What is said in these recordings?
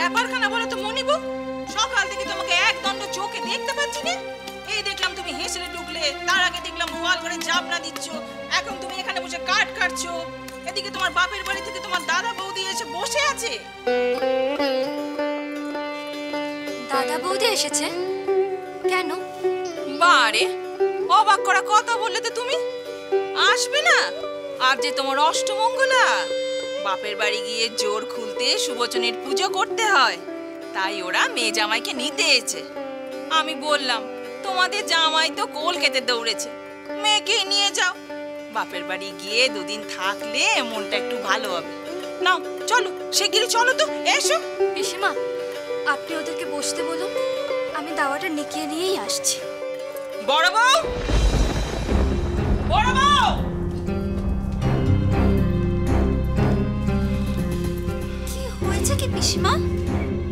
ব্যাপারখানা বলো তো মনিব? সকাল থেকে তোমাকে এক দণ্ড চোখে দেখতে পাচ্ছি না। এই দেখলাম তুমি হেসেলে ঢুকলে, তার আগে দেখলাম গোয়াল ঘরে জাবনা দিচ্ছ, এখন তুমি এখানে বসে কাঠ কাটছো। এদিকে তোমার বাপের বাড়ি থেকে তোমার দাদা বৌদি এসে বসে আছে। দাদা বৌদি এসেছে কেন? বারে অবাক করা কথা বললে তো তুমি। আসবে না? আর যে তোমার অষ্টমঙ্গলা, বাপের বাড়ি গিয়ে জোর খুলতে সুবচনের পুজো করতে হয়, তাই ওরা মেয়ে জামাইকে নিতে এসেছে। আমি বললাম তোমাদের জামাই তো কোল খেতে দৌড়েছে, মেয়েকে নিয়ে যাও। বাপের বাড়ি গিয়ে দুদিন থাকলে মনটা একটু ভালো হবে। নাও চলো, শিগগিরই চলো তো, এসো। পিসিমা, আপনি ওদেরকে বসতে বলুন, আমি দাওয়াটা নিকিয়ে নিয়েই আসছি। বড় বউ, বড় বউ। কি হয়েছে কি পিসিমা?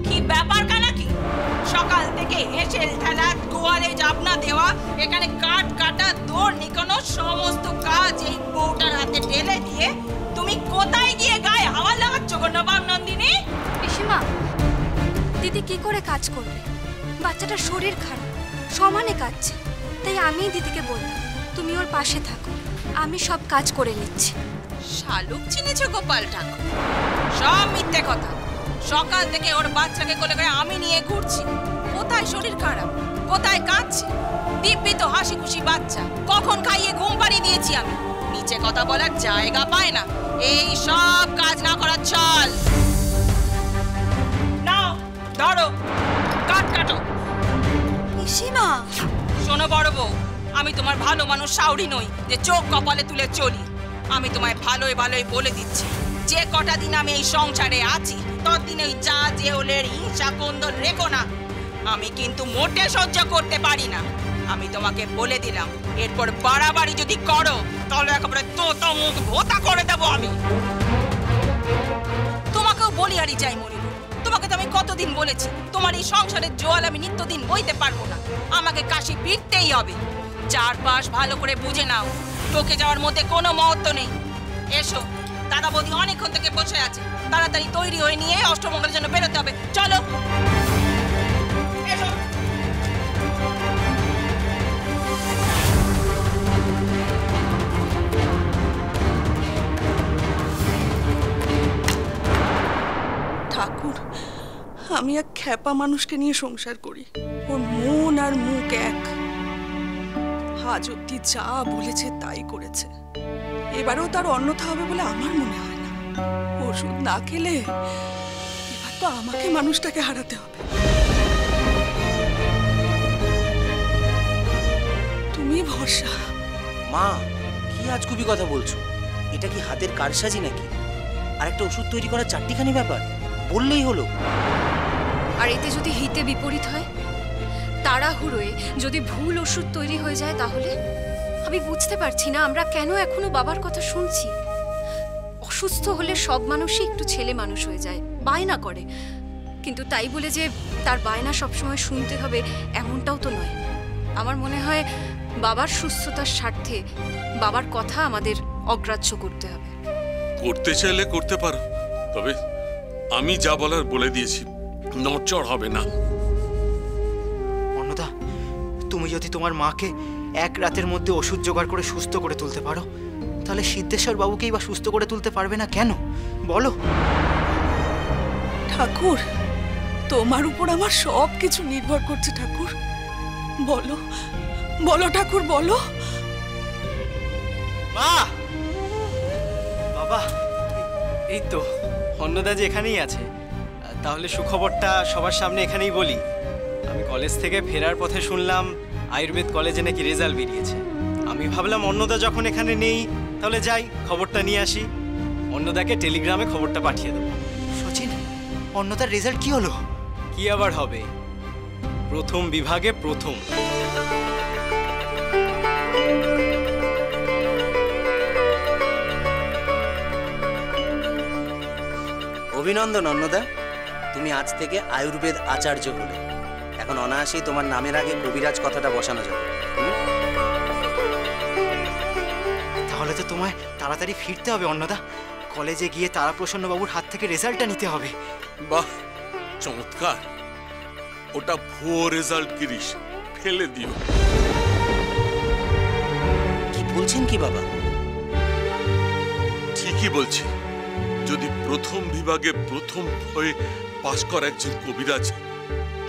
কি ব্যাপার কানা কি? সকাল থেকে হেসেল ঠেলা, গোয়ালে জাবনা দেওয়া, এখানে কাঠ কাটা, দৌড় নিকানো, সমস্ত কাজ এই বউটার হাতে ঢেলে দিয়ে তুমি কোথায় গিয়ে গায়ে হাওয়া লাগাচ্ছ গো নবাব নন্দিনী? পিসিমা, দিদি কি করে কাজ করবে? বাচ্চাটার শরীর খারাপ, সমানে কাঁদছে, তাই আমি দিদিকে বললাম তুমি ওর পাশে থাকো, আমি সব কাজ করে নিচ্ছি। শালুক চিনেছ গোপাল ঠাকুর? সব মিথ্যে কথা। সকাল থেকে ওর বাচ্চাকে কোলে করে আমি নিয়ে ঘুরছি। কোথায় শরীর খারাপ, কোথায় কাঁদছে? দিব্যি তো হাসি খুশি বাচ্চা, কখন খাইয়ে ঘুম পাড়িয়ে দিয়েছি আমি। নিচে কথা বলার জায়গা পায় না। এই সব কাজ না করার চল। নাও ধরো, কাট কাটো। পিসিমা, শোনো বড় বউ, আমি তোমার ভালো মানুষ সাউরি নই যে চোখ কপালে তুলে চলি। আমি তোমায় ভালোই ভালোই বলে দিচ্ছি, যে কটা দিন আমি এই সংসারে আছি ততদিন ওই যা যে হলের হিংসা কোন্দল রেখো না। আমি কিন্তু মোটে সহ্য করতে পারি না। আমি তোমাকে বলে দিলাম, এরপর বাড়াবাড়ি যদি করো তাহলে একেবারে তো মুখ ভোতা করে দেবো আমি। তোমাকেও বলি আরই চাই মরিব। তোমাকে তো আমি কতদিন বলেছি, তোমার এই সংসারের জোয়াল আমি নিত্যদিন বইতে পারবো না, আমাকে কাশি ফিরতেই হবে। চারপাশ ভালো করে বুঝে নাও, টোকে যাওয়ার মধ্যে কোনো মহত্ব নেই। এসো, দাদা বৌদি অনেকক্ষণ থেকে বসে আছে, তাড়াতাড়ি তৈরি হয়ে নিয়ে অষ্টমঙ্গলের জন্য বেরোতে হবে। চলো এসো। ঠাকুর, আমি এক খ্যাপা মানুষকে নিয়ে সংসার করি, ওর মন আর মুখ এক। আজ অব্দি যা বলেছে তাই করেছে, এবারেও তার অন্যথা হবে বলে আমার মনে হয় না। ওষুধ না খেলে এবার তো আমাকে মানুষটাকে হারাতে হবে। তুমি ভরসা। মা, কি আজগুবি কথা বলছো? এটা কি হাতের কারসাজি নাকি? আর একটা ওষুধ তৈরি করার চারটিখানি ব্যাপার, বললেই হলো। আর এতে যদি হিতে বিপরীত হয়, তাড়াহুড়োয় যদি ভুল ওষুধ তৈরি হয়ে যায়, তাহলে আমি বুঝতে পারছি না আমরা কেন এখনো বাবার কথা শুনছি। অসুস্থ হলে সব মানুষই একটু ছেলে মানুষ হয়ে যায়, বায়না করে, কিন্তু তাই বলে যে তার বায়না সবসময় শুনতে হবে এমনটাও তো নয়। আমার মনে হয় বাবার সুস্থতার স্বার্থে বাবার কথা আমাদের অগ্রাহ্য করতে হবে। করতে চাইলে করতে পারো, তবে আমি যা বলার বলে দিয়েছি, নড়চড় হবে না। অন্নদা, তুমি যদি তোমার মাকে এক রাতের মধ্যে ওষুধ জোগাড় করে সুস্থ করে তুলতে পারো, তাহলে সিদ্ধেশ্বর বাবুকেই বা সুস্থ করে তুলতে পারবে না কেন বলো? ঠাকুর, তোমার উপর আমার সব কিছু নির্ভর করছে ঠাকুর। বলো বলো ঠাকুর, বলো। মা, বাবা, এই তো অন্নদা যে এখানেই আছে। তাহলে সুখবরটা সবার সামনে এখানেই বলি। আমি কলেজ থেকে ফেরার পথে শুনলাম আয়ুর্বেদ কলেজে নাকি রেজাল্ট বেরিয়েছে। আমি ভাবলাম অন্নদা যখন এখানে নেই, তাহলে যাই খবরটা নিয়ে আসি। অন্নদাকে টেলিগ্রামে খবরটা পাঠিয়ে দেবো। সচিন, অন্নদার রেজাল্ট কি হলো? কি আবার হবে, প্রথম বিভাগে প্রথম। অভিনন্দন অন্নদা, তুমি আজ থেকে আয়ুর্বেদ আচার্য হলে। এখন অনায়াসেই তোমার নামের আগে কবিরাজ কথাটা বসানো যাবে। তাহলে তো তোমায় তাড়াতাড়ি ফিরতে হবে অন্নদা। কলেজে গিয়ে তারাপ্রসন্ন বাবুর হাত থেকে রেজাল্টটা নিতে হবে। বাহ, চমৎকার। ওটা ভুয়ো রেজাল্ট গিরিশ, ফেলে দিও। কি বলছেন কি বাবা? ঠিকই বলছি। যদি প্রথম বিভাগে প্রথম হয়ে পাশ করা একজন কবিরাজ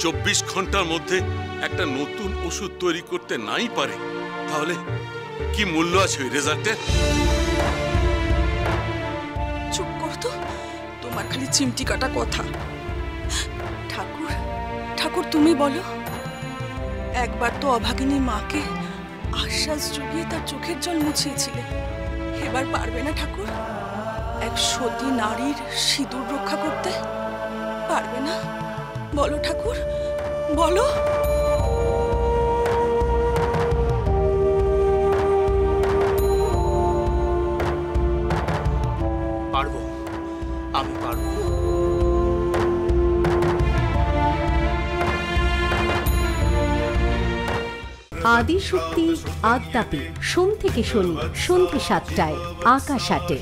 24 ঘন্টার মধ্যে একটা নতুন ওষুধ তৈরি করতে নাই পারে, তাহলে কি মূল্য আছে ওই রেজাল্টের? চুপ কর তো, তোমার খালি চিমটি কাটা কথা। ঠাকুর, ঠাকুর তুমি বলো, একবার তো অভাগিনী মাকে আশ্বাস জুগিয়ে তার চোখের জল মুছিয়েছিলে, এবার পারবে না ঠাকুর? এক সতী নারীর সিঁদুর রক্ষা করতে পারবে না? বলো ঠাকুর, বলো। পারবো, আমি পারবো। আদি শক্তি আদ্যাপি, সোম থেকে শনি সন্ধ্যে 7টায়, আকাশ 8-এ।